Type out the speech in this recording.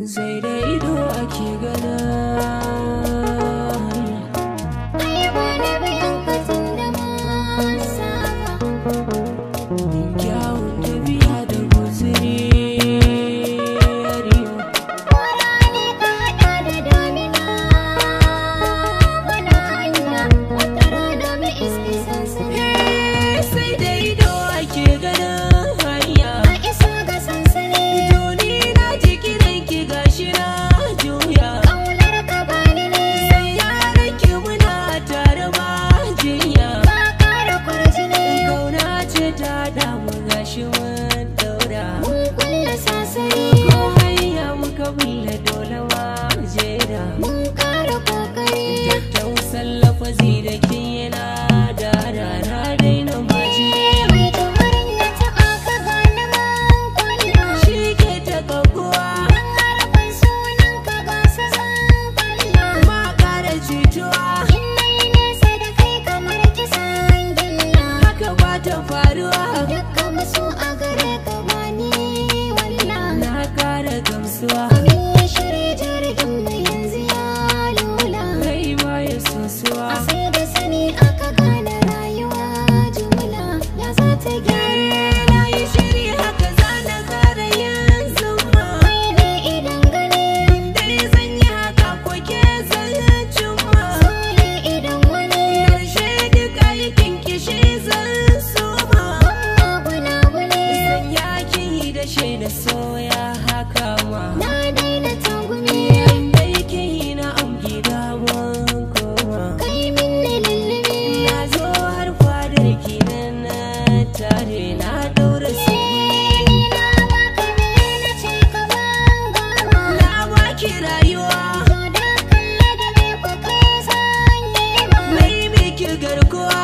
Sai da ido ake gana. Ai ba da biyan katin da masa ba. Kyawun tafiya da guzuri yariyo. Kora ne ka haɗa da damina. Bana hanya wata rana mai iske sansani. Sai da ido ake gana hanya. A isa ga sansani. Joni na ji kiranki gashi na juya. Ƙaunar ka bani ne. Sai yaran ki muna tare ba jinya. Ka ƙara kwarjini. Kauna ce ta damu gashi mun daura. Mun kulle sasari. Ko hanya muka bulle dole ma jera. Mun ƙara ƙoƙari. Tattausan lafazi da ke yana da rana daina maji. Mai kamarin da taɓa ka gane man kwalla. Shi ke ta kaguwa Dan harafin sunan ka ga su zan kalla. ma ƙara jituwa. In nayi nesa da kai kamar kisan gilla. Haka ba ta faruwa. Dukkan musu a gare ka bani walla. Na ƙara gamsuwa. Amin ya shirya jirgin mu yanzu ya lula. Kai ma ya sosuwa. A sai da sani aka gane rayuwa jumla. Ya za ta gyara. Na yi shiri haka za na ƙara yin zuma. Kai ne idan gani. Dai zan yi haka ko ke zan cimma. So ne idan wani. Karshe duk aikin kishi zan suma. Amma guna-gune. Zan yaki da shaida soya haka ma. Na daina tagumi. Yanda yake yi na am gida mun koma. Kai min ne lullumi. Na zo har fadar ki nan na tare na daura su. Ni na baka me na ce ka ban gama. Na baki rayuwa. To da kalle da me kwa kai zan nema. Mai miki garkuwa.